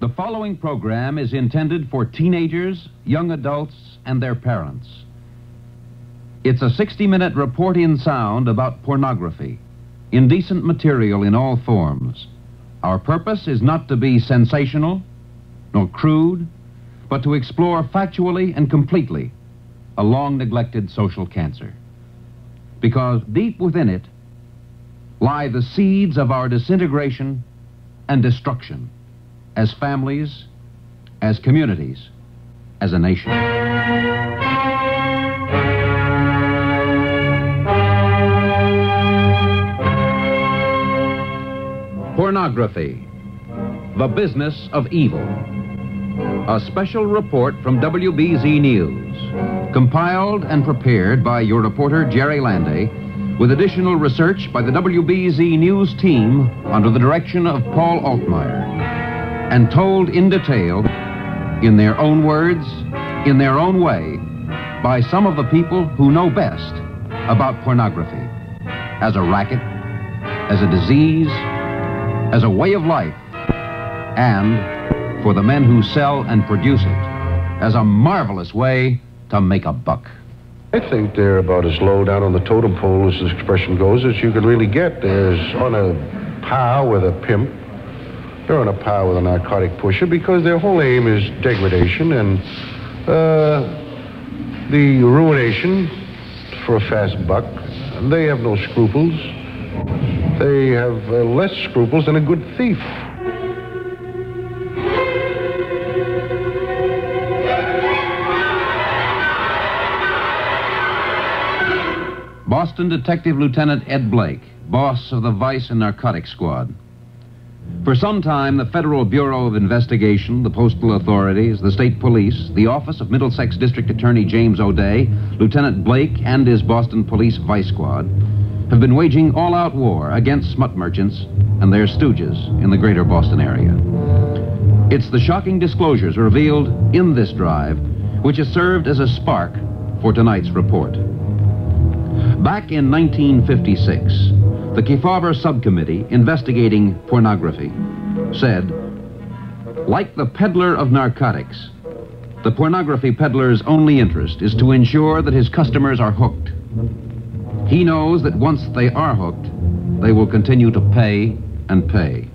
The following program is intended for teenagers, young adults, and their parents. It's a 60-minute report in sound about pornography, indecent material in all forms. Our purpose is not to be sensational, nor crude, but to explore factually and completely a long-neglected social cancer. Because deep within it lie the seeds of our disintegration and destruction as families, as communities, as a nation. Pornography, the business of evil. A special report from WBZ News, compiled and prepared by your reporter Jerry Landay, with additional research by the WBZ News team under the direction of Paul Altmeyer, and told in detail, in their own words, in their own way, by some of the people who know best about pornography, as a racket, as a disease, as a way of life, and for the men who sell and produce it, as a marvelous way to make a buck. I think they're about as low down on the totem pole, as the expression goes, as you could really get. There's on a par with a pimp. They're on a par with a narcotic pusher because their whole aim is degradation and the ruination for a fast buck. They have no scruples. They have less scruples than a good thief. Boston Detective Lieutenant Ed Blake, boss of the Vice and Narcotics Squad. For some time, the Federal Bureau of Investigation, the postal authorities, the state police, the office of Middlesex District Attorney James O'Day, Lieutenant Blake, and his Boston Police Vice Squad have been waging all-out war against smut merchants and their stooges in the greater Boston area. It's the shocking disclosures revealed in this drive which has served as a spark for tonight's report. Back in 1956, the Kefauver Subcommittee investigating pornography said, like the peddler of narcotics, the pornography peddler's only interest is to ensure that his customers are hooked. He knows that once they are hooked, they will continue to pay and pay.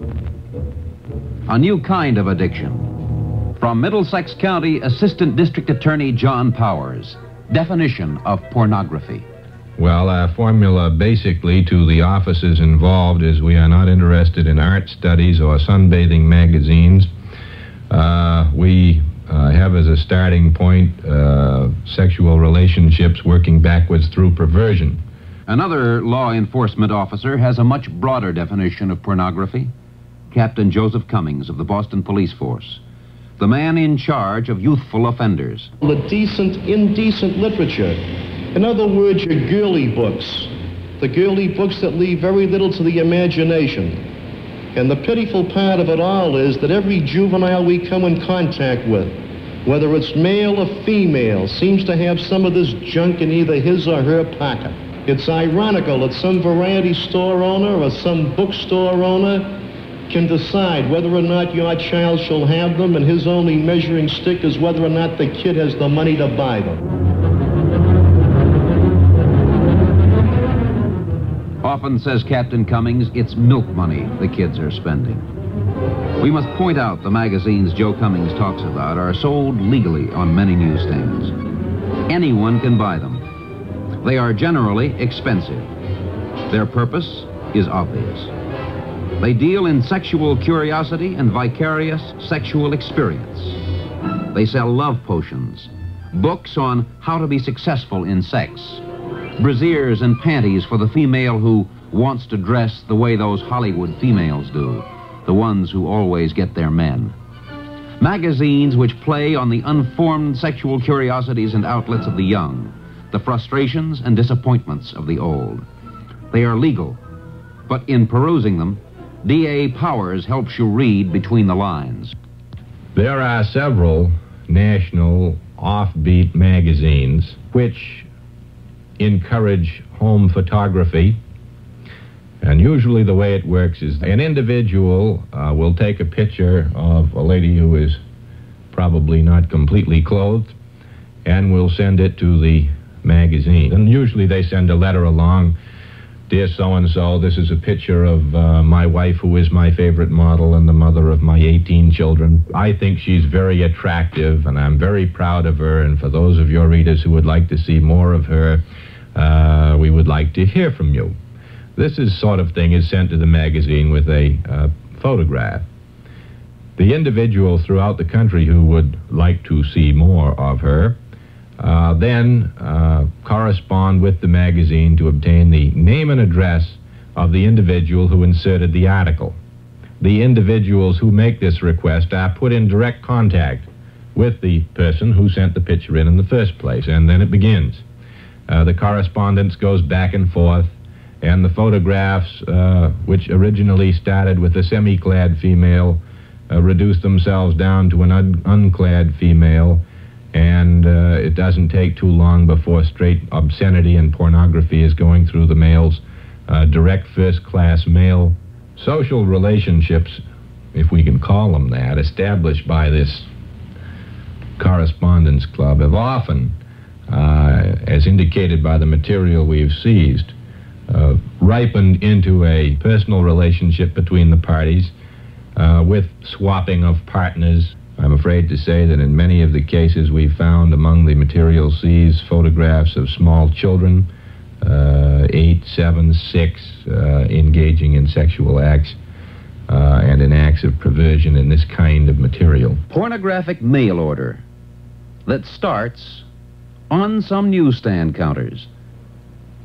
A new kind of addiction. From Middlesex County Assistant District Attorney John Powers, definition of pornography. Well, our formula basically to the offices involved is we are not interested in art studies or sunbathing magazines. We have as a starting point sexual relationships working backwards through perversion. Another law enforcement officer has a much broader definition of pornography. Captain Joseph Cummings of the Boston Police Force, the man in charge of youthful offenders. The decent, indecent literature. In other words, your girly books. The girly books that leave very little to the imagination. And the pitiful part of it all is that every juvenile we come in contact with, whether it's male or female, seems to have some of this junk in either his or her pocket. It's ironical that some variety store owner or some bookstore owner can decide whether or not your child shall have them, and his only measuring stick is whether or not the kid has the money to buy them. Often, says Captain Cummings, it's milk money the kids are spending. We must point out the magazines Joe Cummings talks about are sold legally on many newsstands. Anyone can buy them. They are generally expensive. Their purpose is obvious. They deal in sexual curiosity and vicarious sexual experience. They sell love potions, books on how to be successful in sex, brasiers and panties for the female who wants to dress the way those Hollywood females do, the ones who always get their men. Magazines which play on the unformed sexual curiosities and outlets of the young, the frustrations and disappointments of the old. They are legal, but in perusing them, D.A. Powers helps you read between the lines. There are several national offbeat magazines which encourage home photography And usually the way it works is an individual will take a picture of a lady who is probably not completely clothed and will send it to the magazine. And usually they send a letter along. Dear so-and-so, this is a picture of my wife, who is my favorite model and the mother of my 18 children. I think she's very attractive, and I'm very proud of her. And for those of your readers who would like to see more of her, we would like to hear from you. This sort of thing is sent to the magazine with a photograph. The individual throughout the country who would like to see more of her then correspond with the magazine to obtain the name and address of the individual who inserted the article. The individuals who make this request are put in direct contact with the person who sent the picture in the first place, and then it begins. The correspondence goes back and forth, and the photographs, which originally started with a semi-clad female, reduce themselves down to an unclad female, and it doesn't take too long before straight obscenity and pornography is going through the mail's direct first-class mail. Social relationships, if we can call them that, established by this correspondence club have often, as indicated by the material we've seized, ripened into a personal relationship between the parties with swapping of partners. I'm afraid to say that in many of the cases we found among the material seized photographs of small children, 8, 7, 6, engaging in sexual acts and in acts of perversion in this kind of material. Pornographic mail order that starts on some newsstand counters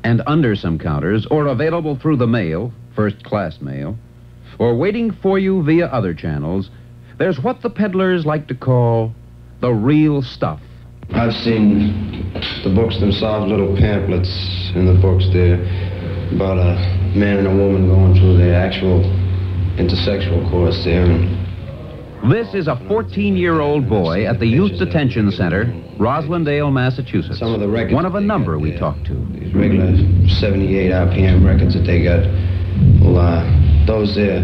and under some counters, or available through the mail, first-class mail, or waiting for you via other channels. There's what the peddlers like to call the real stuff. I've seen the books themselves, little pamphlets in the books there about a man and a woman going through their actual intersexual course there. This is a 14-year-old boy at the Youth Detention Center, Roslindale, Massachusetts. Some of the records one of a number we talked to. These regular 78 RPM records that they got. Well, those there,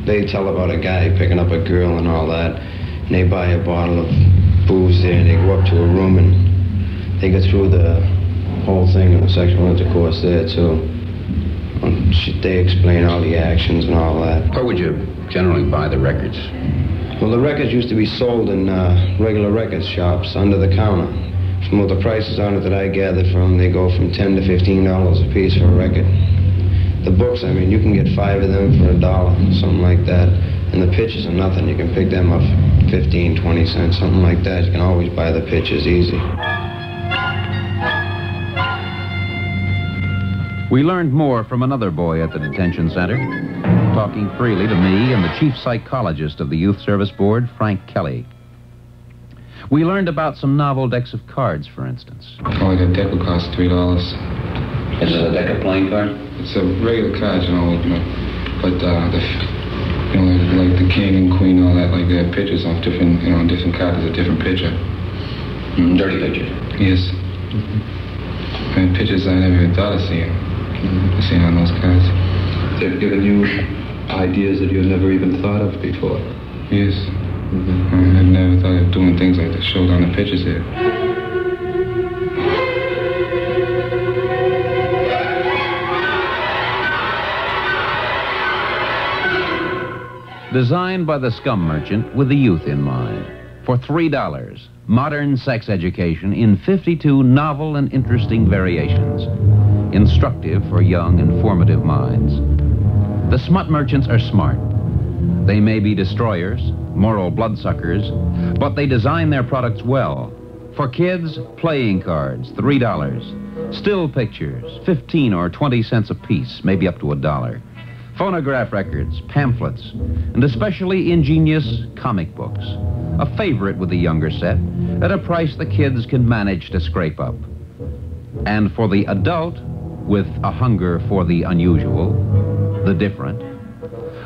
they tell about a guy picking up a girl and all that, and they buy a bottle of booze there, and they go up to a room, and they go through the whole thing of the sexual intercourse there, too. And they explain all the actions and all that. Where would you generally buy the records? Well, the records used to be sold in regular record shops under the counter. From what the prices on it that I gathered from, they go from $10 to $15 a piece for a record. The books, I mean, you can get 5 of them for $1, something like that. And the pictures are nothing. You can pick them up 15, 20 cents, something like that. You can always buy the pictures easy. We learned more from another boy at the detention center, talking freely to me and the chief psychologist of the Youth Service Board, Frank Kelly. We learned about some novel decks of cards, for instance. Oh, that deck will cost $3. Is it a deck of playing cards? It's a regular card, but like the king and queen, all that, like they have pictures of different, different cards. There's a different picture. Dirty pictures? Yes. And pictures I never even thought of seeing. Seeing on those cards. They've given you ideas that you had never even thought of before. Yes. I never thought of doing things like that, showed on the pictures here. Designed by the scum merchant with the youth in mind. For $3, modern sex education in 52 novel and interesting variations. Instructive for young, informative minds. The smut merchants are smart. They may be destroyers, moral bloodsuckers, but they design their products well. For kids, playing cards, $3. Still pictures, 15 or 20 cents a piece, maybe up to $1. Phonograph records, pamphlets, and especially ingenious comic books. A favorite with the younger set at a price the kids can manage to scrape up. And for the adult, with a hunger for the unusual, the different,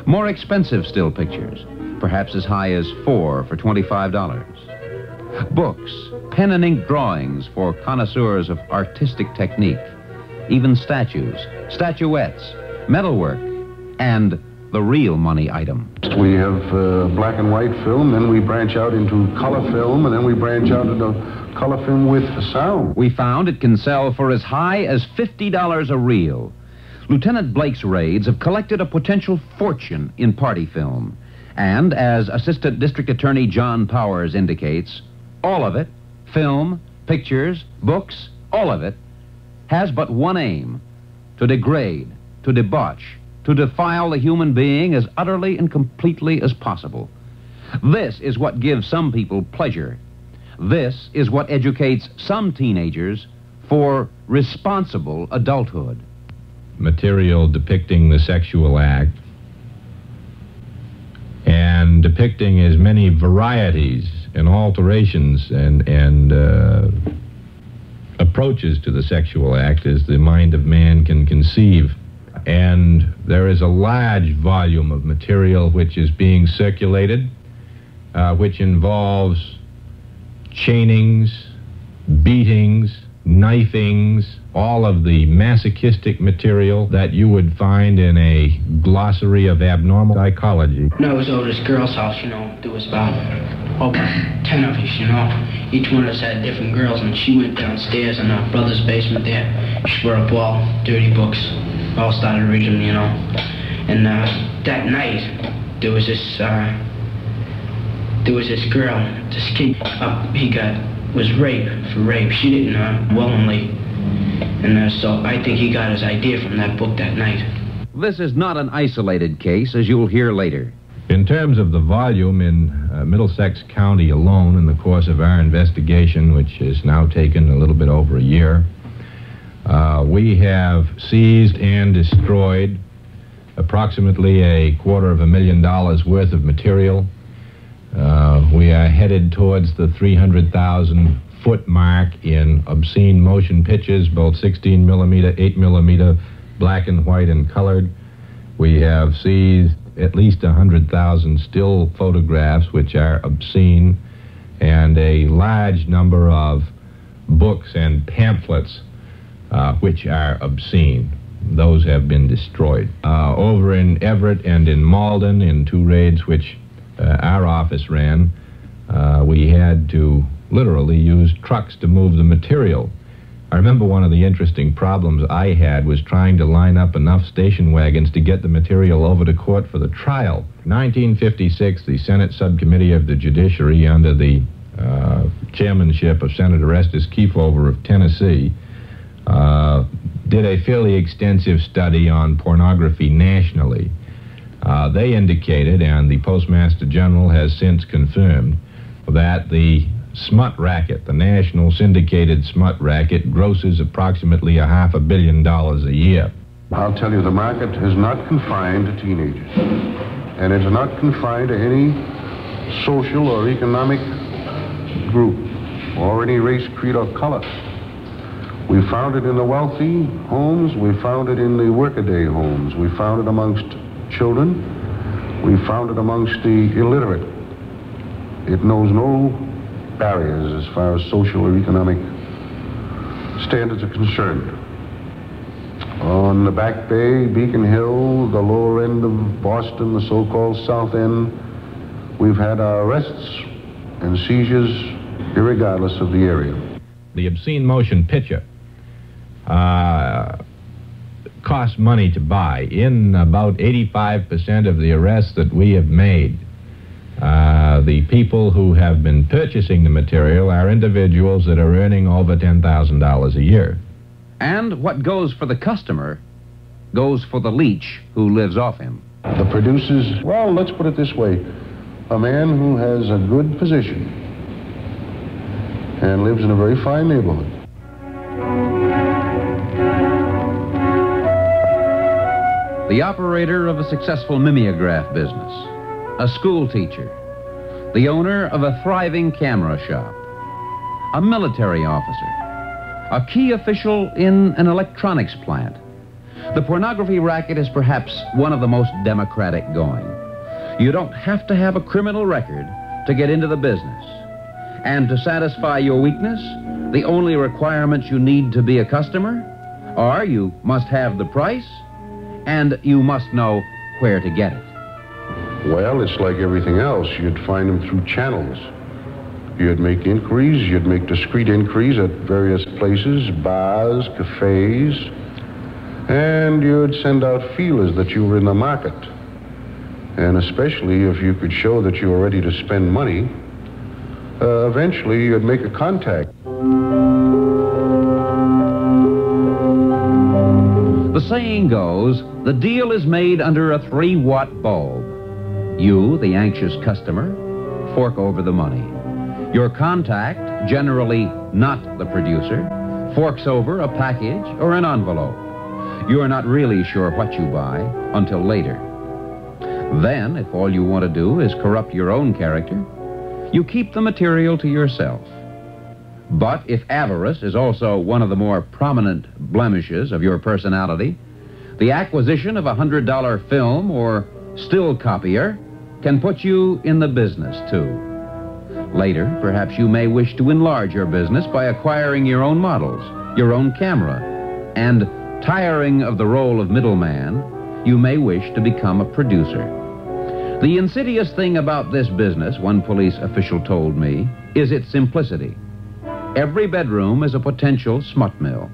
more expensive still pictures, perhaps as high as 4 for $25. Books, pen and ink drawings for connoisseurs of artistic technique, even statues, statuettes, metalwork, and the real money item. We have black and white film, then we branch out into color film, and then we branch out into color film with sound. We found it can sell for as high as $50 a reel. Lieutenant Blake's raids have collected a potential fortune in party film. And as Assistant District Attorney John Powers indicates, all of it, film, pictures, books, all of it, has but one aim: to degrade, to debauch, to defile the human being as utterly and completely as possible. This is what gives some people pleasure. This is what educates some teenagers for responsible adulthood. Material depicting the sexual act and depicting as many varieties and alterations and approaches to the sexual act as the mind of man can conceive. And there is a large volume of material which is being circulated, which involves chainings, beatings, knifings, all of the masochistic material that you would find in a glossary of abnormal psychology. When I was over at this girl's house, you know, there was about 10 of us, you know. Each one of us had different girls, and she went downstairs in our brother's basement there. She brought up all dirty books. All started reading them, you know. And that night, there was this girl, this kid, was raped for rape. She didn't willingly. And so I think he got his idea from that book that night. This is not an isolated case, as you'll hear later. In terms of the volume in Middlesex County alone, in the course of our investigation, which has now taken a little bit over a year, we have seized and destroyed approximately $250,000 worth of material. We are headed towards the 300,000 foot mark in obscene motion pictures, both 16 millimeter, 8 millimeter, black and white and colored. We have seized at least 100,000 still photographs which are obscene, and a large number of books and pamphlets which are obscene. Those have been destroyed. Over in Everett and in Malden, in two raids which our office ran, we had to literally use trucks to move the material. I remember one of the interesting problems I had was trying to line up enough station wagons to get the material over to court for the trial. In 1956, the Senate Subcommittee of the Judiciary, under the chairmanship of Senator Estes Kefauver of Tennessee, did a fairly extensive study on pornography nationally. They indicated, and the Postmaster General has since confirmed, that the Smut racket, the national syndicated Smut racket, grosses approximately $500 million a year. I'll tell you, the market is not confined to teenagers, and it's not confined to any social or economic group or any race, creed, or color. We found it in the wealthy homes. We found it in the workaday homes. We found it amongst children. We found it amongst the illiterate. It knows no barriers as far as social or economic standards are concerned. On the Back Bay, Beacon Hill, the lower end of Boston, the so-called South End, we've had our arrests and seizures irregardless of the area. The obscene motion picture costs money to buy. In about 85% of the arrests that we have made, the people who have been purchasing the material are individuals that are earning over $10,000 a year. And what goes for the customer goes for the leech who lives off him. The producers, well, let's put it this way. A man who has a good position and lives in a very fine neighborhood. The operator of a successful mimeograph business, a school teacher, the owner of a thriving camera shop, a military officer, a key official in an electronics plant. The pornography racket is perhaps one of the most democratic going. You don't have to have a criminal record to get into the business. And to satisfy your weakness, the only requirements you need to be a customer are you must have the price And you must know where to get it. Well, it's like everything else. You'd find them through channels. You'd make inquiries, you'd make discreet inquiries at various places, bars, cafes, and you'd send out feelers that you were in the market. And especially if you could show that you were ready to spend money, eventually you'd make a contact. The saying goes, the deal is made under a 3-watt bulb. You, the anxious customer, fork over the money. Your contact, generally not the producer, forks over a package or an envelope. You're not really sure what you buy until later. Then, if all you want to do is corrupt your own character, you keep the material to yourself. But if avarice is also one of the more prominent blemishes of your personality, the acquisition of a $100 film or still copier can put you in the business, too. Later, perhaps you may wish to enlarge your business by acquiring your own models, your own camera, and, tiring of the role of middleman, you may wish to become a producer. The insidious thing about this business, one police official told me, is its simplicity. Every bedroom is a potential smut mill,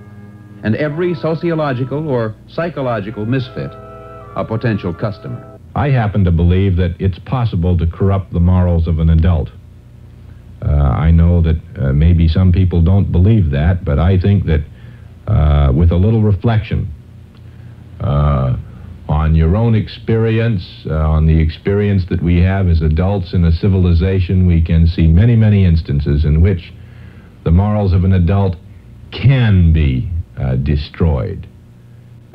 and every sociological or psychological misfit a potential customer. I happen to believe that it's possible to corrupt the morals of an adult. I know that maybe some people don't believe that, but I think that with a little reflection on your own experience, on the experience that we have as adults in a civilization, we can see many, many instances in which the morals of an adult can be destroyed.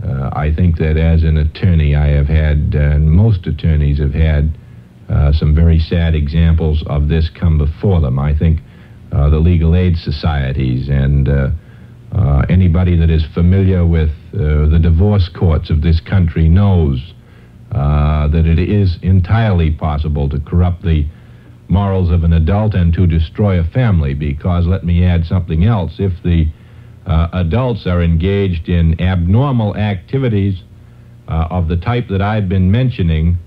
I think that as an attorney, I have had, and most attorneys have had, some very sad examples of this come before them. I think the legal aid societies and anybody that is familiar with the divorce courts of this country knows that it is entirely possible to corrupt the morals of an adult and to destroy a family, because, let me add something else, if the adults are engaged in abnormal activities of the type that I've been mentioning,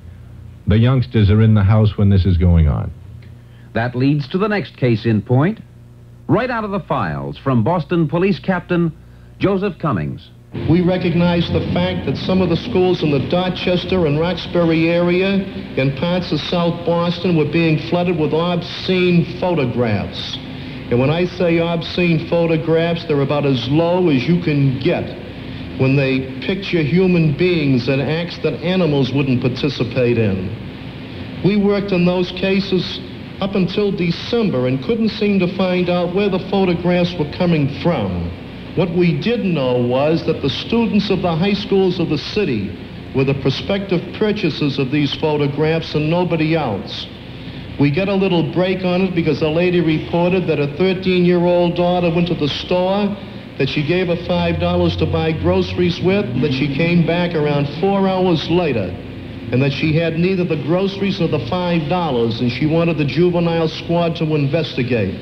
the youngsters are in the house when this is going on. That leads to the next case in point, right out of the files from Boston Police Captain Joseph Cummings. We recognize the fact that some of the schools in the Dorchester and Roxbury area and parts of South Boston were being flooded with obscene photographs. And when I say obscene photographs, they're about as low as you can get when they picture human beings in acts that animals wouldn't participate in. We worked in those cases up until December and couldn't seem to find out where the photographs were coming from. What we did know was that the students of the high schools of the city were the prospective purchasers of these photographs and nobody else. We got a little break on it because a lady reported that a 13-year-old daughter went to the store, that she gave her $5 to buy groceries with, that she came back around 4 hours later, and that she had neither the groceries nor the $5, and she wanted the juvenile squad to investigate.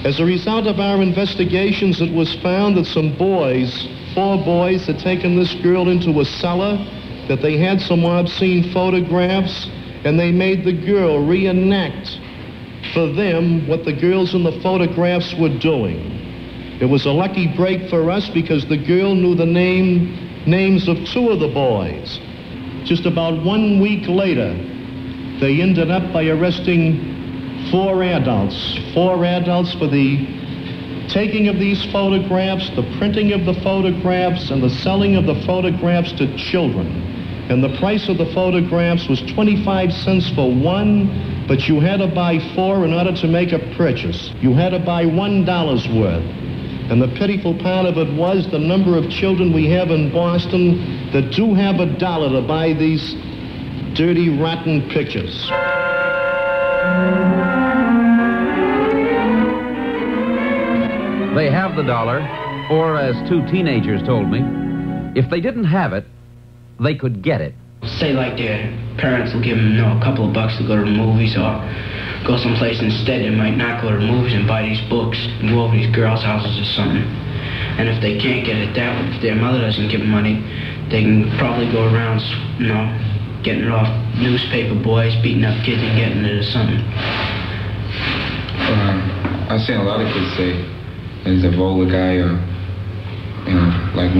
As a result of our investigations, it was found that some boys, 4 boys, had taken this girl into a cellar, that they had some obscene photographs, and they made the girl reenact for them what the girls in the photographs were doing. It was a lucky break for us because the girl knew the names of 2 of the boys. Just about 1 week later, they ended up by arresting 4 adults for the taking of these photographs, the printing of the photographs, and the selling of the photographs to children. And the price of the photographs was 25 cents for one, but you had to buy 4 in order to make a purchase. You had to buy $1 worth. And the pitiful part of it was the number of children we have in Boston that do have $1 to buy these dirty, rotten pictures. They have the dollar, or as 2 teenagers told me, if they didn't have it, they could get it. Say like their parents will give them, a couple of bucks to go to the movies or go someplace instead. They might not go to the movies and buy these books and go over these girls' houses or something. And if they can't get it that way, if their mother doesn't give them money, they can probably go around, you know, getting it off newspaper boys, beating up kids and getting it or something. I've seen a lot of kids say there's a vulgar guy or, you know, like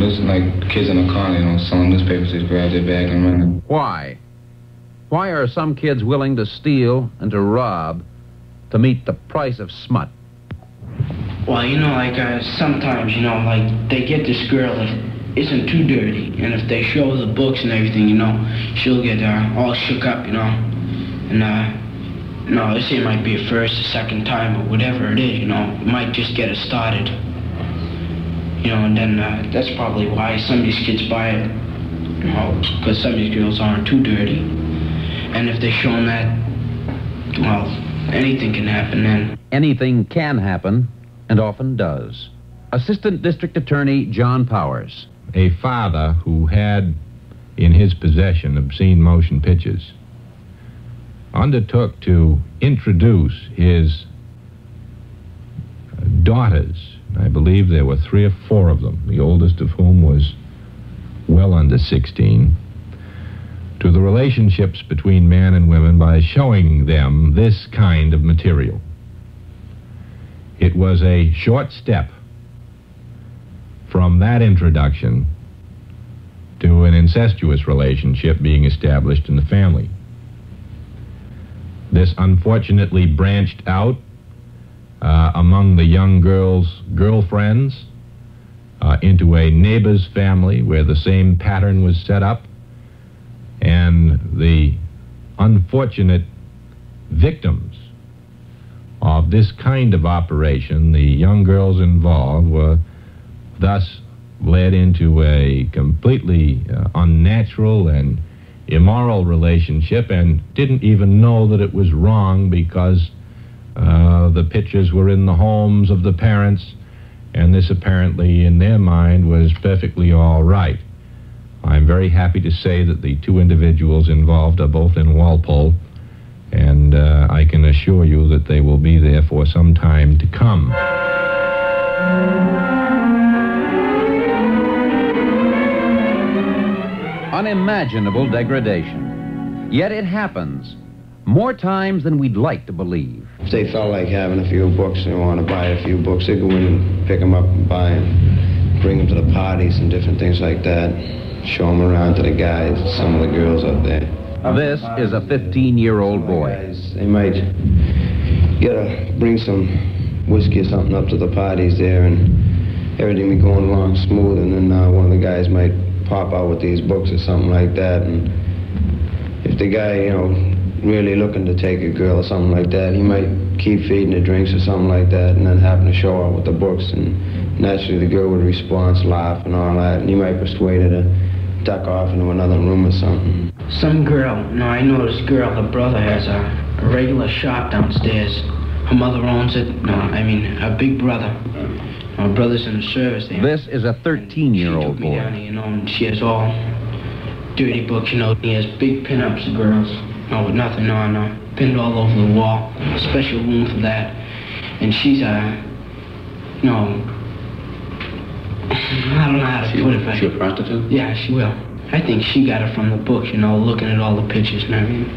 kids in a car, you know, selling newspapers, just grab their bag and run. Why? Why are some kids willing to steal and to rob to meet the price of smut? Well, you know, like, sometimes, you know, like, they get this girl that isn't too dirty, and if they show her the books and everything, you know, she'll get all shook up, you know, and, you know, this it might be a first, a second time, or whatever it is, you know, it might just get her started, you know, and then that's probably why some of these kids buy it, you know, because some of these girls aren't too dirty, and if they show them that, well, anything can happen then. Anything can happen, and often does. Assistant District Attorney John Powers. A father who had in his possession obscene motion pictures undertook to introduce his daughters. I believe there were 3 or 4 of them, the oldest of whom was well under 16, to the relationships between man and women by showing them this kind of material. It was a short step from that introduction to an incestuous relationship being established in the family. This unfortunately branched out among the young girl's girlfriends into a neighbor's family where the same pattern was set up, and the unfortunate victims of this kind of operation, the young girls involved, were thus led into a completely unnatural and immoral relationship and didn't even know that it was wrong because the pictures were in the homes of the parents, and this apparently in their mind was perfectly all right. I'm very happy to say that the 2 individuals involved are both in Walpole, and I can assure you that they will be there for some time to come. Unimaginable degradation. Yet it happens more times than we'd like to believe. If they felt like having a few books and want to buy a few books, they go in and pick them up and buy them, bring them to the parties and different things like that, show them around to the guys, some of the girls up there. This is a 15-year-old boy. Guys, they might bring some whiskey or something up to the parties there, and everything be going along smooth, and then one of the guys might pop out with these books or something like that, and if the guy, you know, really looking to take a girl or something like that, he might keep feeding the drinks or something like that, and then happen to show up with the books, and naturally the girl would respond, laugh and all that, and he might persuade her to duck off into another room or something. Some girl, no, I know this girl, her brother has a regular shop downstairs. Her mother owns it. No, I mean, her big brother. Her brother's in the service there. This is a 13-year-old boy. Down here, you know, and she has all dirty books, you know. He has big pinups of girls. No, with nothing on, pinned all over the wall. Special room for that. And she's, you know, I don't know how to put it, but... She a prostitute? Yeah, she will. I think she got it from the books, you know, looking at all the pictures and everything.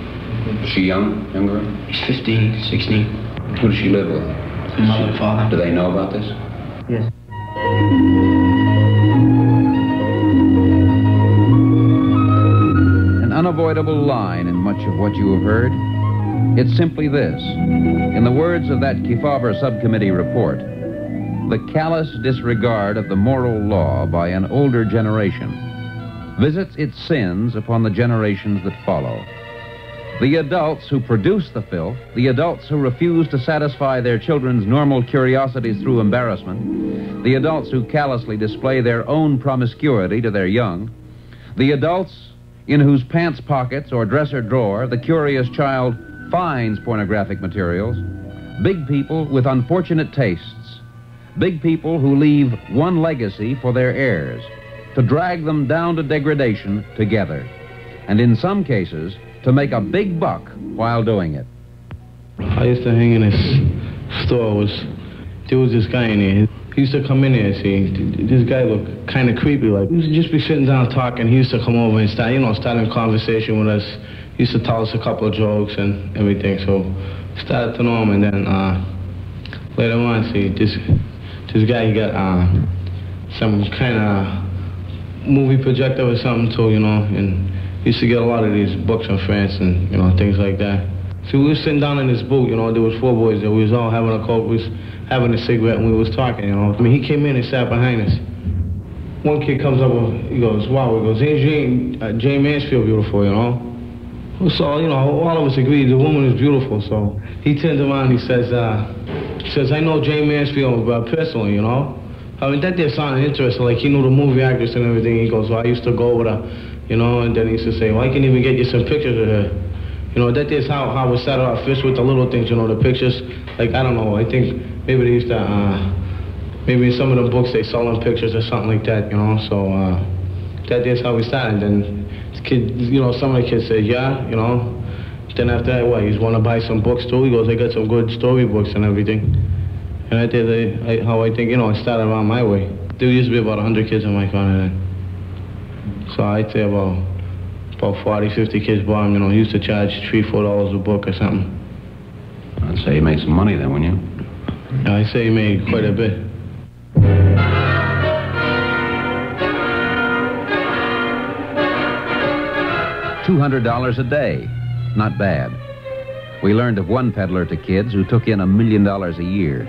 Is she young girl? She's 15, 16. Who does she live with? Her mother and father. Do they know about this? Yes. An unavoidable line in much of what you have heard. It's simply this. In the words of that Kefauver subcommittee report, the callous disregard of the moral law by an older generation visits its sins upon the generations that follow. The adults who produce the filth, the adults who refuse to satisfy their children's normal curiosities through embarrassment, the adults who callously display their own promiscuity to their young, the adults in whose pants pockets or dresser drawer the curious child finds pornographic materials, big people with unfortunate tastes, big people who leave one legacy for their heirs, to drag them down to degradation together, and in some cases, to make a big buck while doing it. I used to hang in this store. There there was this guy in there. He used to come in there, see. This guy looked kind of creepy, like. He used to just be sitting down talking. He used to come over and start a conversation with us. He used to tell us a couple of jokes and everything, so started to know him. And then later on, see, this guy, he got some kind of movie projector or something too, you know, and he used to get a lot of these books from France and, you know, things like that. So we were sitting down in this booth, you know, there was 4 boys there. We was all having a coke, we was having a cigarette, and we was talking, you know. I mean, he came in and sat behind us. One kid comes up, he goes, wow, he goes, ain't Jane Mansfield beautiful, you know? So, you know, all of us agreed the woman is beautiful, so he turns around and he says, I know Jane Mansfield personally, you know? I mean, that did sound interesting, like he knew the movie actress and everything. He goes, well, I used to go with her, you know, and then he used to say, well, I can even get you some pictures of her. You know, that is how we started our first with the little things, you know, the pictures. Like, I don't know, I think maybe they used to, maybe in some of the books they sell them pictures or something like that, you know, so that is how we started. And the kid, you know, some of the kids said, yeah, you know. Then after that, what, he's want to buy some books too? He goes, I got some good storybooks and everything. And I did how I think, you know, I started around my way. There used to be about 100 kids in my corner then. So I'd say about 40, 50 kids bought him, you know. He used to charge $3, $4 a book or something. I'd say you made some money then, wouldn't you? Yeah, I'd say he made quite a bit. $200 a day. Not bad. We learned of one peddler to kids who took in $1 million a year.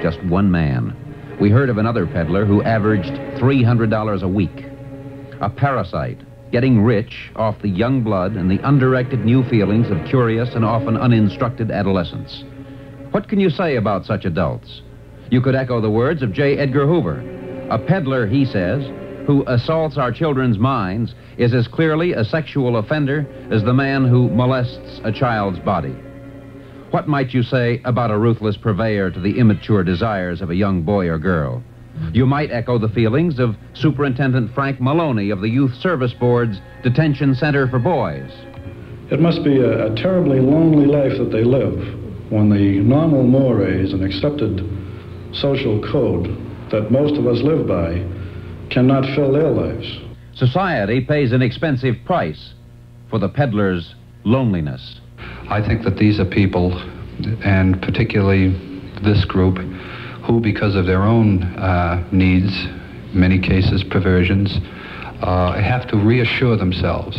Just one man. We heard of another peddler who averaged $300 a week. A parasite, getting rich off the young blood and the undirected new feelings of curious and often uninstructed adolescents. What can you say about such adults? You could echo the words of J. Edgar Hoover. A peddler, he says, who assaults our children's minds is as clearly a sexual offender as the man who molests a child's body. What might you say about a ruthless purveyor to the immature desires of a young boy or girl? You might echo the feelings of Superintendent Frank Maloney of the Youth Service Board's Detention Center for Boys. It must be a terribly lonely life that they live when the normal mores and accepted social code that most of us live by cannot fill their lives. Society pays an expensive price for the peddler's loneliness. I think that these are people, and particularly this group, who, because of their own needs, many cases perversions, have to reassure themselves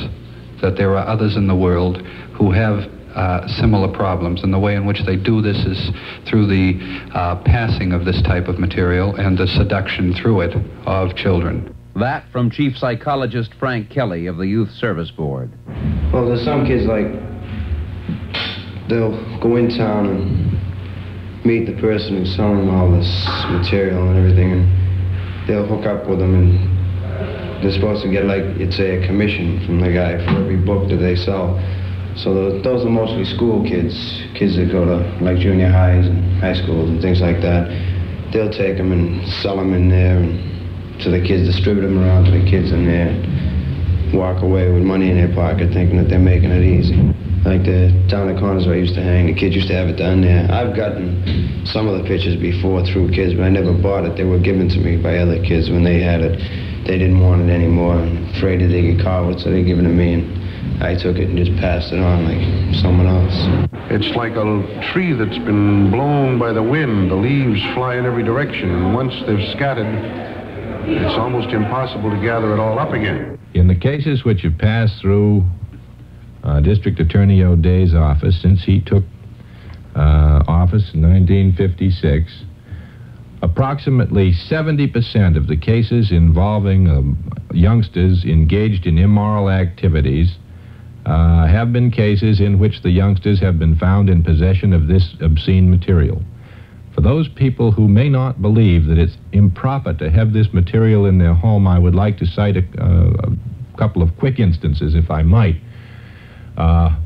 that there are others in the world who have similar problems. And the way in which they do this is through the passing of this type of material and the seduction through it of children. That from Chief Psychologist Frank Kelly of the Youth Service Board. Well, there's some kids, like, they'll go in town and meet the person who's selling all this material and everything, and they'll hook up with them, and they're supposed to get, like, you'd say, a commission from the guy for every book that they sell. So those are mostly school kids that go to, like, junior highs and high schools and things like that. They'll take them and sell them in there, and to the kids, distribute them around to the kids in there, and walk away with money in their pocket thinking that they're making it easy. Like down the corners where I used to hang, the kids used to have it done there. I've gotten some of the pictures before through kids, but I never bought it. They were given to me by other kids when they had it. They didn't want it anymore, and afraid that they get caught with it, so they gave it to me, and I took it and just passed it on like someone else. It's like a tree that's been blown by the wind. The leaves fly in every direction, and once they've scattered, it's almost impossible to gather it all up again. In the cases which have passed through District Attorney O'Day's office since he took office in 1956, approximately 70% of the cases involving youngsters engaged in immoral activities have been cases in which the youngsters have been found in possession of this obscene material. For those people who may not believe that it's improper to have this material in their home, I would like to cite a couple of quick instances, if I might.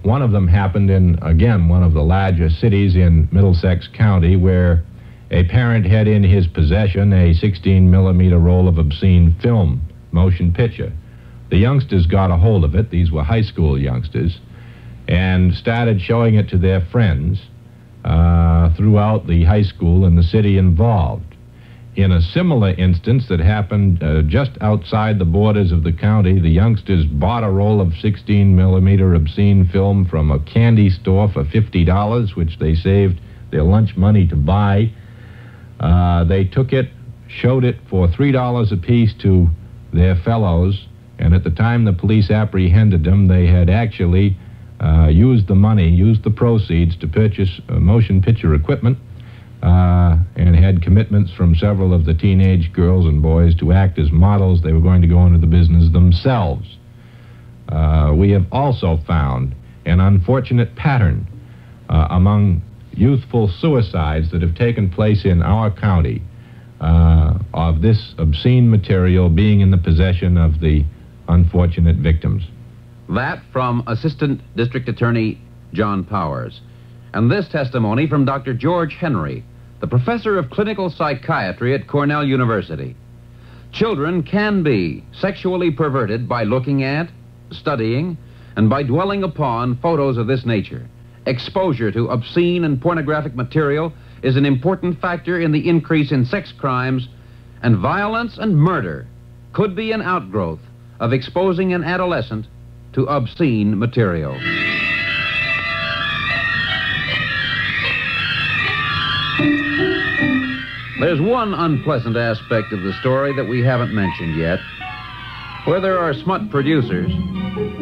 One of them happened in, again, one of the larger cities in Middlesex County, where a parent had in his possession a 16-millimeter roll of obscene film, motion picture. The youngsters got a hold of it, these were high school youngsters, and started showing it to their friends throughout the high school and the city involved. In a similar instance that happened just outside the borders of the county, the youngsters bought a roll of 16-millimeter obscene film from a candy store for $50, which they saved their lunch money to buy. They took it, showed it for $3 apiece to their fellows, and at the time the police apprehended them, they had actually used the proceeds to purchase motion picture equipment, and had commitments from several of the teenage girls and boys to act as models. They were going to go into the business themselves. We have also found an unfortunate pattern among youthful suicides that have taken place in our county of this obscene material being in the possession of the unfortunate victims. That from Assistant District Attorney John Powers. And this testimony from Dr. George Henry, the professor of clinical psychiatry at Cornell University. Children can be sexually perverted by looking at, studying, and by dwelling upon photos of this nature. Exposure to obscene and pornographic material is an important factor in the increase in sex crimes, and violence and murder could be an outgrowth of exposing an adolescent to obscene material. There's one unpleasant aspect of the story that we haven't mentioned yet. Where there are smut producers,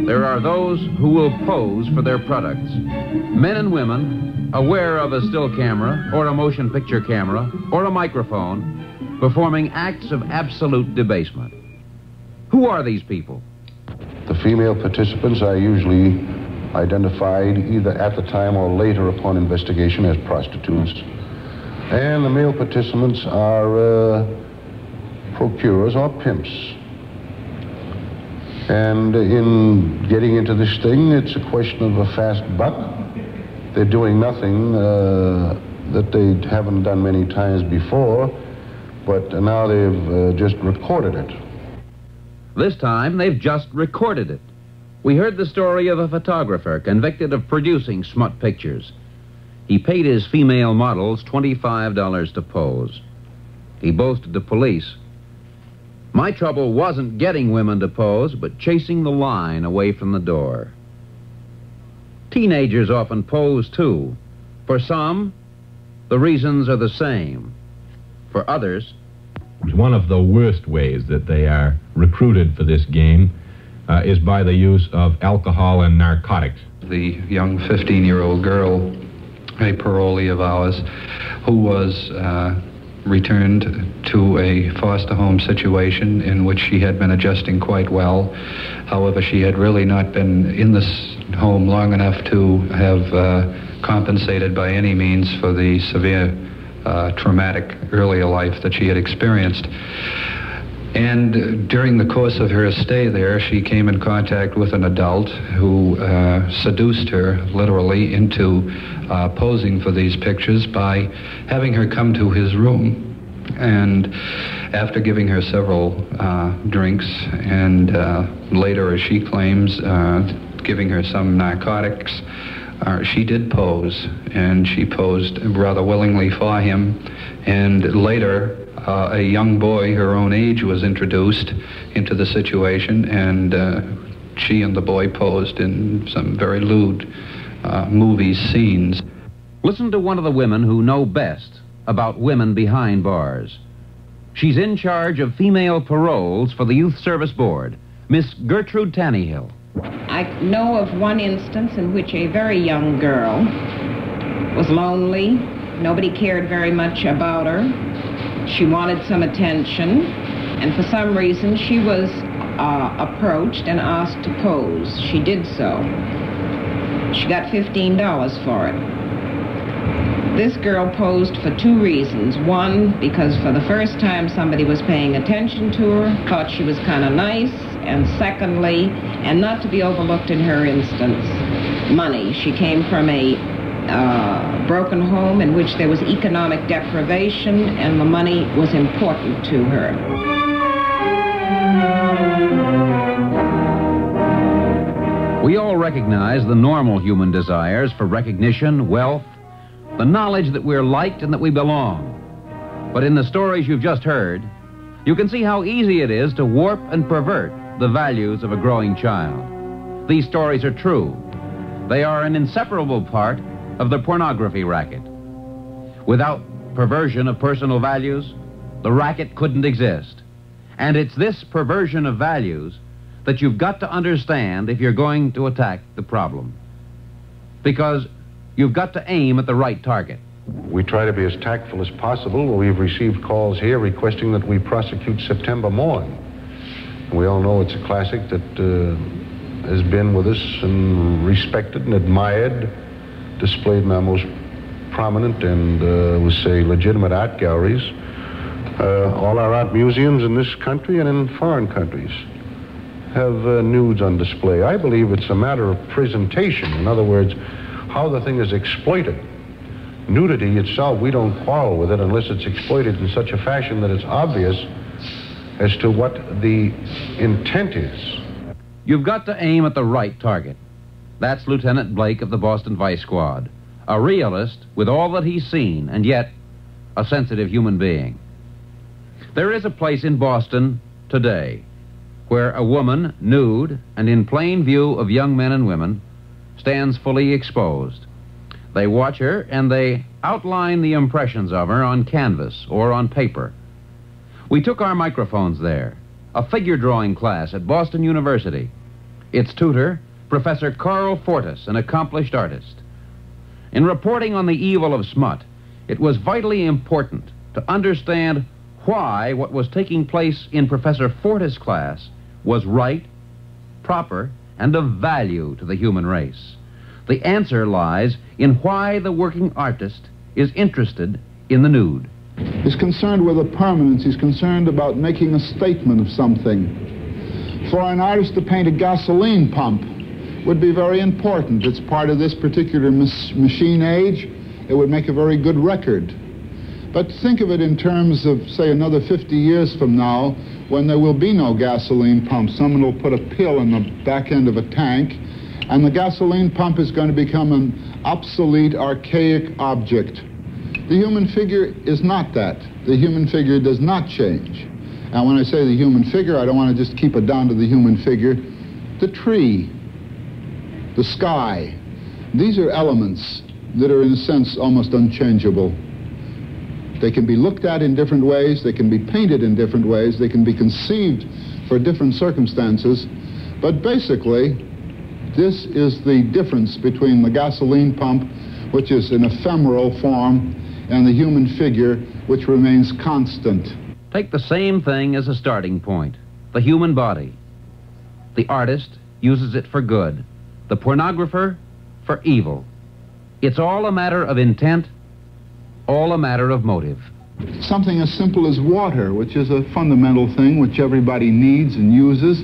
there are those who will pose for their products. Men and women aware of a still camera or a motion picture camera or a microphone performing acts of absolute debasement. Who are these people? The female participants are usually identified either at the time or later upon investigation as prostitutes. And the male participants are procurers or pimps. And in getting into this thing, it's a question of a fast buck. They're doing nothing that they haven't done many times before, but now they've just recorded it. This time, they've just recorded it. We heard the story of a photographer convicted of producing smut pictures. He paid his female models $25 to pose. He boasted to police, "My trouble wasn't getting women to pose, but chasing the line away from the door." Teenagers often pose, too. For some, the reasons are the same. For others, one of the worst ways that they are recruited for this game is by the use of alcohol and narcotics. The young 15-year-old girl, a parolee of ours, who was returned to a foster home situation in which she had been adjusting quite well. However, she had really not been in this home long enough to have compensated by any means for the severe traumatic earlier life that she had experienced. And during the course of her stay there, she came in contact with an adult who seduced her, literally, into posing for these pictures by having her come to his room. And after giving her several drinks, and later, as she claims, giving her some narcotics, she did pose, and she posed rather willingly for him. And later, a young boy her own age was introduced into the situation, and she and the boy posed in some very lewd movie scenes. listen to one of the women who know best about women behind bars. She's in charge of female paroles for the Youth Service Board, Miss Gertrude Tannehill. I know of one instance in which a very young girl was lonely. Nobody cared very much about her. She wanted some attention, and for some reason she was approached and asked to pose. She did so. She got $15 for it. This girl posed for two reasons. One, because for the first time somebody was paying attention to her, thought she was kind of nice, and secondly, and not to be overlooked in her instance, money. She came from a broken home in which there was economic deprivation, and the money was important to her. We all recognize the normal human desires for recognition, wealth, the knowledge that we're liked and that we belong. But in the stories you've just heard, you can see how easy it is to warp and pervert the values of a growing child. These stories are true. They are an inseparable part of the pornography racket. Without perversion of personal values, the racket couldn't exist. And it's this perversion of values that you've got to understand if you're going to attack the problem. Because you've got to aim at the right target. We try to be as tactful as possible. We've received calls here requesting that we prosecute September Morn. We all know it's a classic that has been with us and respected and admired, displayed in our most prominent and, we'll say, legitimate art galleries. All our art museums in this country and in foreign countries have nudes on display. I believe it's a matter of presentation. In other words, how the thing is exploited. Nudity itself, we don't quarrel with it unless it's exploited in such a fashion that it's obvious as to what the intent is. You've got to aim at the right target. That's Lieutenant Blake of the Boston Vice Squad, a realist with all that he's seen, and yet a sensitive human being. There is a place in Boston today where a woman, nude and in plain view of young men and women, stands fully exposed. They watch her and they outline the impressions of her on canvas or on paper. We took our microphones there, a figure drawing class at Boston University. Its tutor, Professor Carl Fortis, an accomplished artist. In reporting on the evil of smut, it was vitally important to understand why what was taking place in Professor Fortis' class was right, proper, and of value to the human race. The answer lies in why the working artist is interested in the nude. He's concerned with a permanence. He's concerned about making a statement of something. For an artist to paint a gasoline pump would be very important. It's part of this particular machine age. It would make a very good record. But think of it in terms of, say, another 50 years from now, when there will be no gasoline pump. Someone will put a pill in the back end of a tank, and the gasoline pump is going to become an obsolete, archaic object. The human figure is not that. The human figure does not change. And when I say the human figure, I don't want to just keep it down to the human figure. The tree, the sky, these are elements that are, in a sense, almost unchangeable. They can be looked at in different ways, they can be painted in different ways, they can be conceived for different circumstances, but basically, this is the difference between the gasoline pump, which is an ephemeral form, and the human figure, which remains constant. Take the same thing as a starting point, the human body. The artist uses it for good, the pornographer for evil. It's all a matter of intent, all a matter of motive. Something as simple as water, which is a fundamental thing which everybody needs and uses.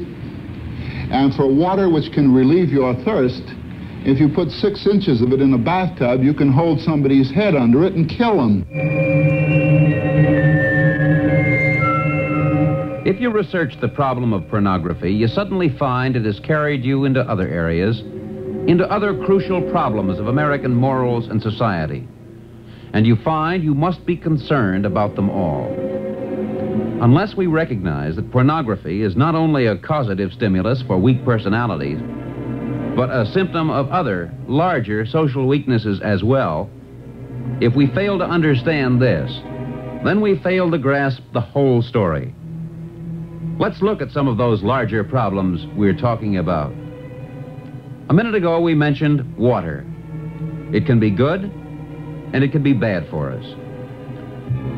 And for water which can relieve your thirst, if you put 6 inches of it in a bathtub, you can hold somebody's head under it and kill them. If you research the problem of pornography, you suddenly find it has carried you into other areas, into other crucial problems of American morals and society. And you find you must be concerned about them all. Unless we recognize that pornography is not only a causative stimulus for weak personalities, but a symptom of other, larger social weaknesses as well, if we fail to understand this, then we fail to grasp the whole story. Let's look at some of those larger problems we're talking about. A minute ago, we mentioned water. It can be good, and it can be bad for us.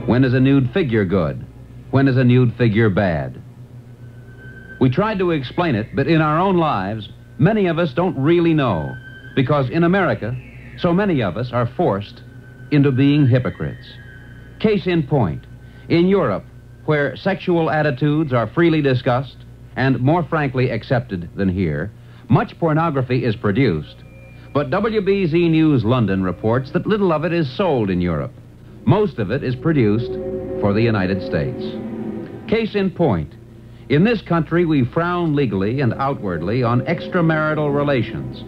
When is a nude figure good? When is a nude figure bad? We tried to explain it, but in our own lives, many of us don't really know, because in America, so many of us are forced into being hypocrites. Case in point, in Europe, where sexual attitudes are freely discussed and more frankly accepted than here, much pornography is produced. But WBZ News London reports that little of it is sold in Europe. Most of it is produced for the United States. Case in point, in this country we frown legally and outwardly on extramarital relations.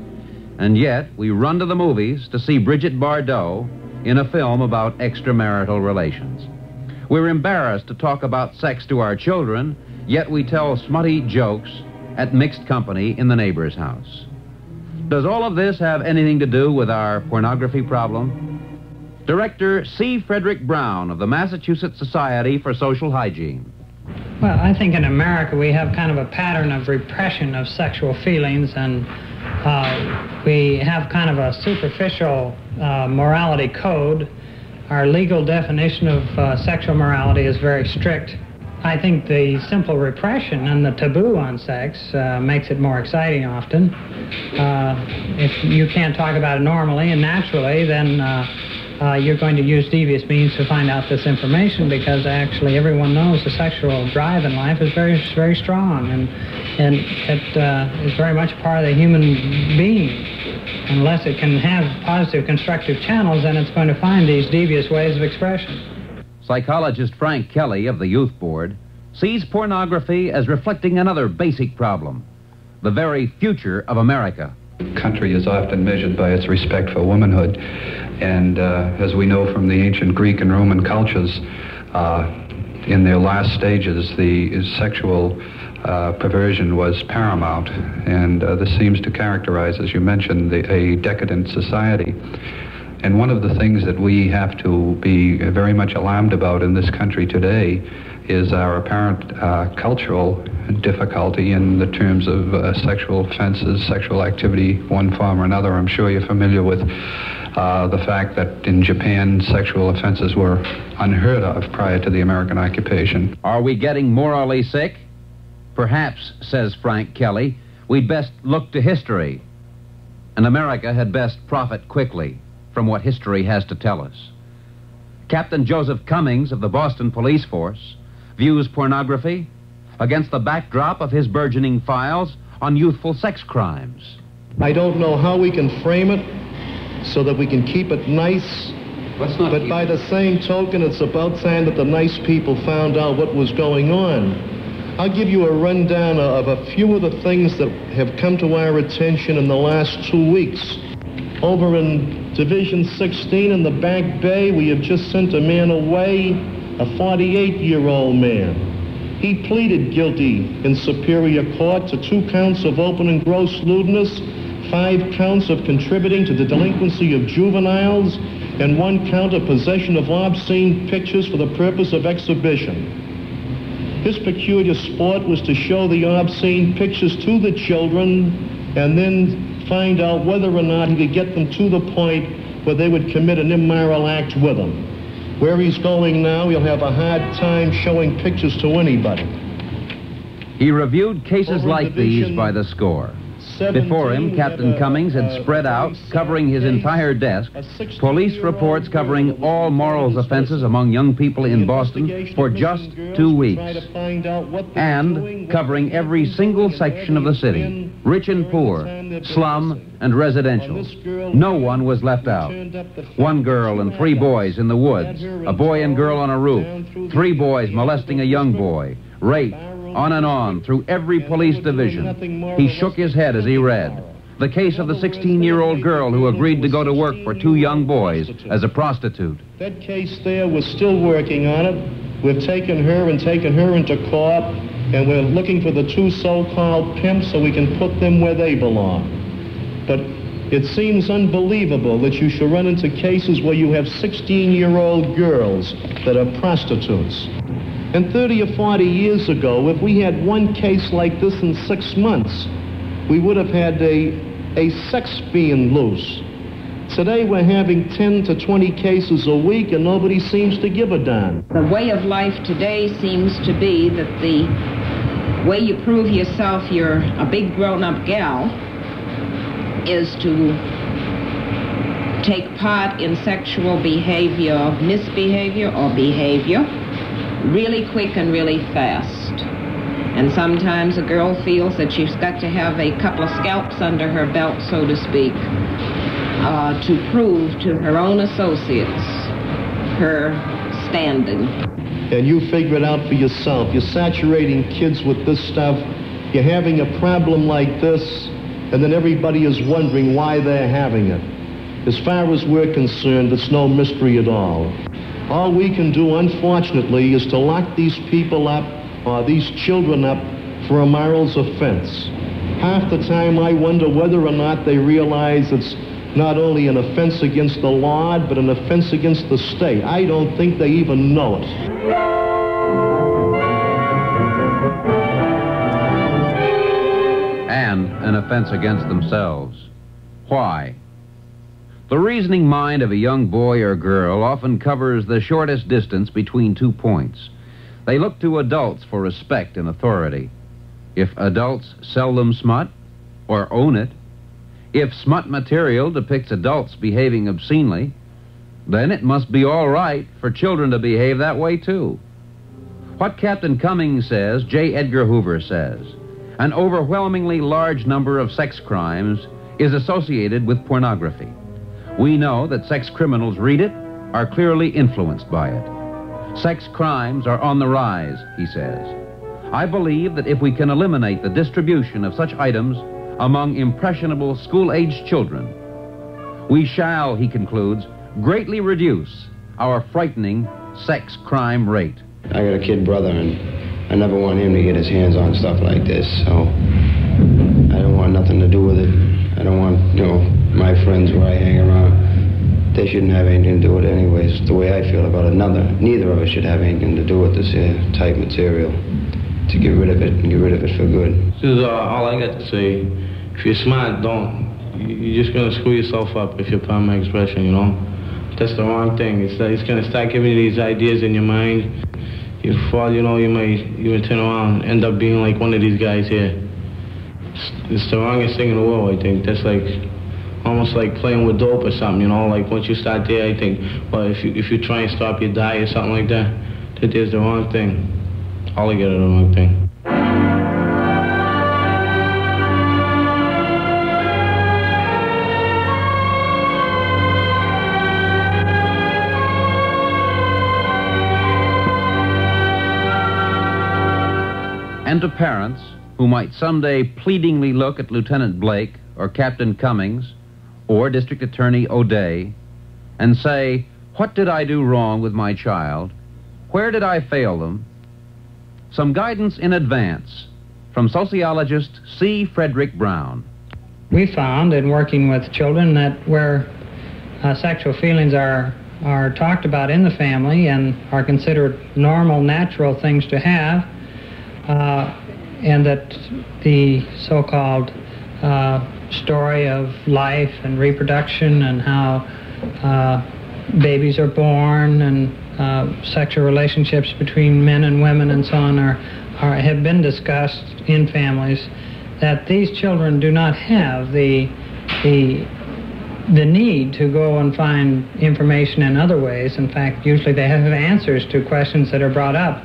And yet we run to the movies to see Brigitte Bardot in a film about extramarital relations. We're embarrassed to talk about sex to our children, yet we tell smutty jokes at mixed company in the neighbor's house. Does all of this have anything to do with our pornography problem? Director C. Frederick Brown of the Massachusetts Society for Social Hygiene. Well, I think in America we have kind of a pattern of repression of sexual feelings, and we have kind of a superficial morality code. Our legal definition of sexual morality is very strict. I think the simple repression and the taboo on sex makes it more exciting often. If you can't talk about it normally and naturally, then you're going to use devious means to find out this information, because actually everyone knows the sexual drive in life is very, very strong, and it is very much part of the human being. Unless it can have positive, constructive channels, then it's going to find these devious ways of expression. Psychologist Frank Kelly of the Youth Board sees pornography as reflecting another basic problem, the very future of America. Country is often measured by its respect for womanhood, and as we know from the ancient Greek and Roman cultures, in their last stages, the sexual perversion was paramount, and this seems to characterize, as you mentioned, a decadent society. And one of the things that we have to be very much alarmed about in this country today is our apparent cultural difficulty in the terms of sexual offenses, sexual activity, one form or another. I'm sure you're familiar with the fact that in Japan, sexual offenses were unheard of prior to the American occupation. Are we getting morally sick? Perhaps, says Frank Kelly, we'd best look to history, and America had best profit quickly from what history has to tell us. Captain Joseph Cummings of the Boston Police Force views pornography against the backdrop of his burgeoning files on youthful sex crimes. I don't know how we can frame it so that we can keep it nice, but by the same token, it's about saying that the nice people found out what was going on. I'll give you a rundown of a few of the things that have come to our attention in the last 2 weeks. Over in Division 16 in the Back Bay, we have just sent a man away, a 48-year-old man. He pleaded guilty in Superior Court to 2 counts of open and gross lewdness, 5 counts of contributing to the delinquency of juveniles, and 1 count of possession of obscene pictures for the purpose of exhibition. His peculiar sport was to show the obscene pictures to the children and then find out whether or not he could get them to the point where they would commit an immoral act with him. Where he's going now, he'll have a hard time showing pictures to anybody. He reviewed cases like these by the score. Before him, Captain Cummings had spread out, covering his entire desk, police reports covering all morals offenses among young people in Boston for just 2 weeks, and covering every single section of the city, rich and poor, slum and residential. No one was left out. 1 girl and 3 boys in the woods, a boy and girl on a roof, 3 boys molesting a young boy, rape, on and on, through every police division. He shook his head as he read. The case of the 16-year-old girl who agreed to go to work for 2 young boys as a prostitute. That case there, we're still working on it. We've taken her into court, and we're looking for the 2 so-called pimps so we can put them where they belong. But it seems unbelievable that you should run into cases where you have 16-year-old girls that are prostitutes. And 30 or 40 years ago, if we had 1 case like this in 6 months, we would have had a sex being loose. Today, we're having 10 to 20 cases a week, and nobody seems to give a darn. The way of life today seems to be that the way you prove yourself you're a big grown-up gal is to take part in sexual behavior, misbehavior, or behavior really quick and really fast. And sometimes a girl feels that she's got to have a couple of scalps under her belt, so to speak, to prove to her own associates her standing. And you figure it out for yourself. You're saturating kids with this stuff. You're having a problem like this, and then everybody is wondering why they're having it. As far as we're concerned, it's no mystery at all. All we can do, unfortunately, is to lock these people up, or these children up, for a morals offense. Half the time I wonder whether or not they realize it's not only an offense against the law, but an offense against the state. I don't think they even know it. And an offense against themselves. Why? The reasoning mind of a young boy or girl often covers the shortest distance between 2 points. They look to adults for respect and authority. If adults sell them smut, or own it, if smut material depicts adults behaving obscenely, then it must be all right for children to behave that way too. What Captain Cummings says, J. Edgar Hoover says. An overwhelmingly large number of sex crimes is associated with pornography. We know that sex criminals read it, are clearly influenced by it. Sex crimes are on the rise, he says. I believe that if we can eliminate the distribution of such items among impressionable school-aged children, we shall, he concludes, greatly reduce our frightening sex crime rate. I got a kid brother, and I never want him to get his hands on stuff like this, so I don't want nothing to do with it. I don't want, my friends where I hang around, they shouldn't have anything to do with it anyways. The way I feel about it, neither of us should have anything to do with this type material. To get rid of it, and get rid of it for good. This is all I got to say. If you're smart, you're just going to screw yourself up if you pardon my expression, That's the wrong thing. It's going to start giving you these ideas in your mind. Before you know, you might even turn around and end up being like one of these guys here. It's the wrongest thing in the world, I think. That's like almost like playing with dope or something, Like once you start there, I think, well, if you try and stop your diet or something like that is the wrong thing. Altogether the wrong thing. And to parents who might someday pleadingly look at Lieutenant Blake or Captain Cummings or District Attorney O'Day and say, what did I do wrong with my child? Where did I fail them? Some guidance in advance from sociologist C. Frederick Brown. We found in working with children that where sexual feelings are talked about in the family and are considered normal, natural things to have, and that the so-called story of life and reproduction and how babies are born and sexual relationships between men and women and so on have been discussed in families, that these children do not have the need to go and find information in other ways. In fact, usually they have answers to questions that are brought up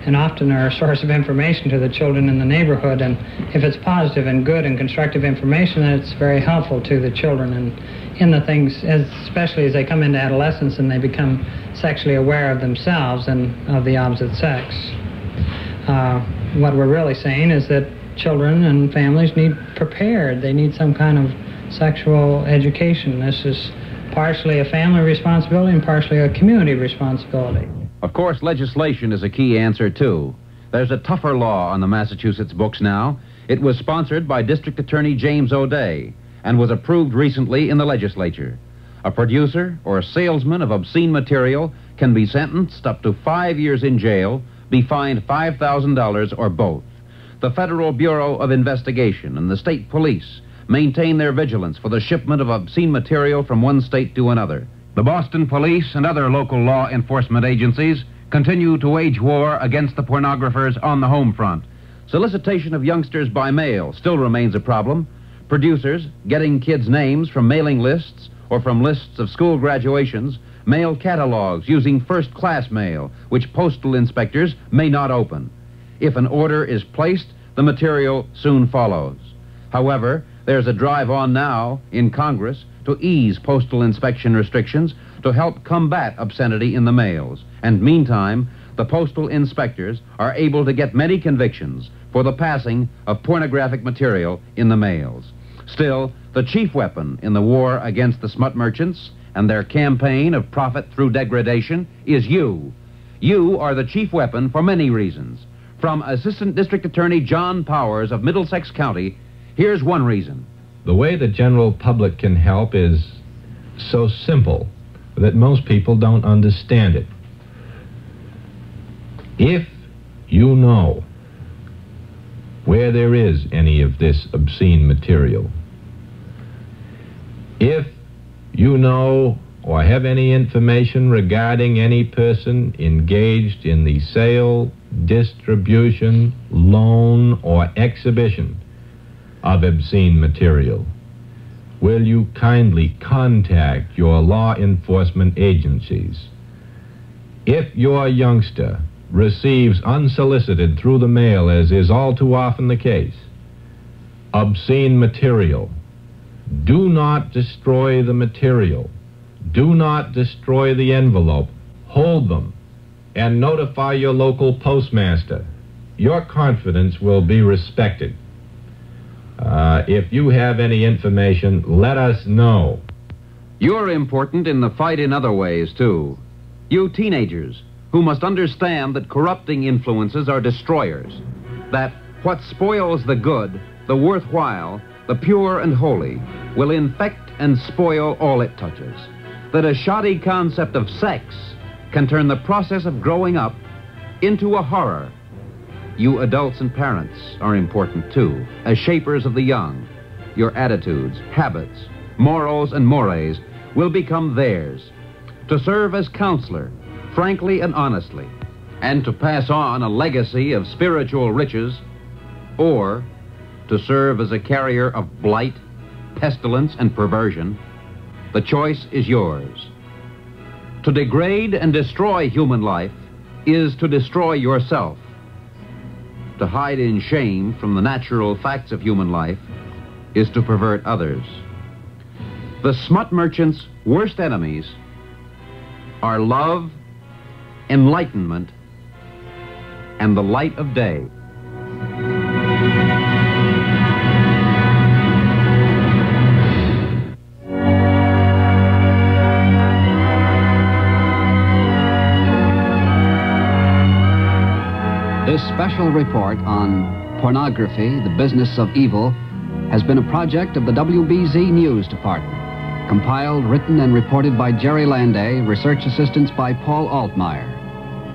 and often are a source of information to the children in the neighborhood. And if it's positive and good and constructive information, then it's very helpful to the children and in the things, especially as they come into adolescence and they become sexually aware of themselves and of the opposite sex. What we're really saying is that children and families need prepared. They need some kind of sexual education. This is partially a family responsibility and partially a community responsibility. Of course, legislation is a key answer, too. There's a tougher law on the Massachusetts books now. It was sponsored by District Attorney James O'Day and was approved recently in the legislature. A producer or salesman of obscene material can be sentenced up to 5 years in jail, be fined $5,000 or both. The Federal Bureau of Investigation and the state police maintain their vigilance for the shipment of obscene material from one state to another. The Boston Police and other local law enforcement agencies continue to wage war against the pornographers on the home front. Solicitation of youngsters by mail still remains a problem. Producers, getting kids' names from mailing lists or from lists of school graduations, mail catalogs using first-class mail, which postal inspectors may not open. If an order is placed, the material soon follows. However, there's a drive on now in Congress to ease postal inspection restrictions to help combat obscenity in the mails. And meantime, the postal inspectors are able to get many convictions for the passing of pornographic material in the mails. Still, The chief weapon in the war against the smut merchants and their campaign of profit through degradation is you. You are the chief weapon for many reasons. From Assistant District Attorney John Powers of Middlesex County, here's one reason. The way the general public can help is so simple that most people don't understand it. If you know where there is any of this obscene material, if you know or have any information regarding any person engaged in the sale, distribution, loan, or exhibition of obscene material, will you kindly contact your law enforcement agencies? If your youngster receives unsolicited through the mail, as is all too often the case, obscene material, do not destroy the material. Do not destroy the envelope. Hold them and notify your local postmaster. Your confidence will be respected. If you have any information, let us know. You're important in the fight in other ways, too. You teenagers who must understand that corrupting influences are destroyers, that what spoils the good, the worthwhile, the pure and holy, will infect and spoil all it touches, that a shoddy concept of sex can turn the process of growing up into a horror. You adults and parents are important, too, as shapers of the young. Your attitudes, habits, morals, and mores will become theirs, to serve as counselor, frankly and honestly, and to pass on a legacy of spiritual riches, or to serve as a carrier of blight, pestilence, and perversion. The choice is yours. To degrade and destroy human life is to destroy yourself. To hide in shame from the natural facts of human life is to pervert others. The smut merchant's worst enemies are love, enlightenment, and the light of day. This special report on Pornography, the Business of Evil, has been a project of the WBZ News Department. Compiled, written, and reported by Jerry Landay, research assistance by Paul Altmeyer.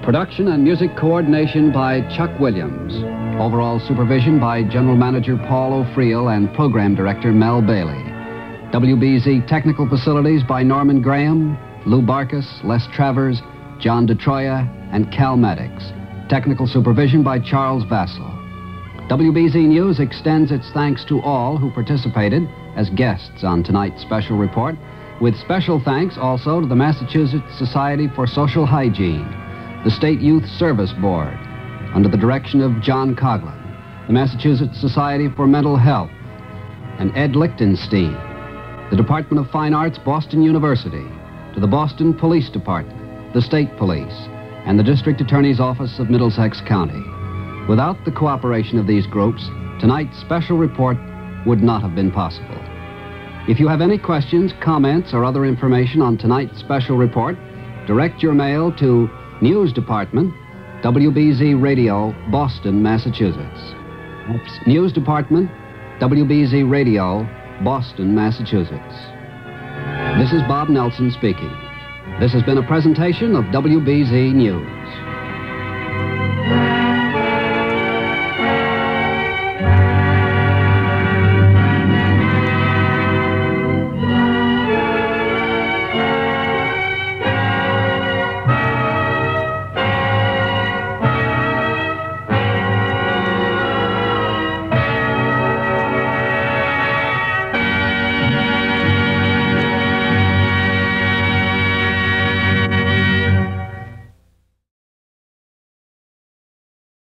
Production and music coordination by Chuck Williams. Overall supervision by General Manager Paul O'Friel and Program Director Mel Bailey. WBZ technical facilities by Norman Graham, Lou Barkas, Les Travers, John DeTroya, and Cal Maddox. Technical supervision by Charles Vassell. WBZ News extends its thanks to all who participated as guests on tonight's special report, with special thanks also to the Massachusetts Society for Social Hygiene, the State Youth Service Board, under the direction of John Coughlin, the Massachusetts Society for Mental Health, and Ed Lichtenstein, the Department of Fine Arts, Boston University, to the Boston Police Department, the State Police, and the District Attorney's Office of Middlesex County. Without the cooperation of these groups, tonight's special report would not have been possible. If you have any questions, comments, or other information on tonight's special report, direct your mail to News Department, WBZ Radio, Boston, Massachusetts. That's News Department, WBZ Radio, Boston, Massachusetts. This is Bob Nelson speaking. This has been a presentation of WBZ News.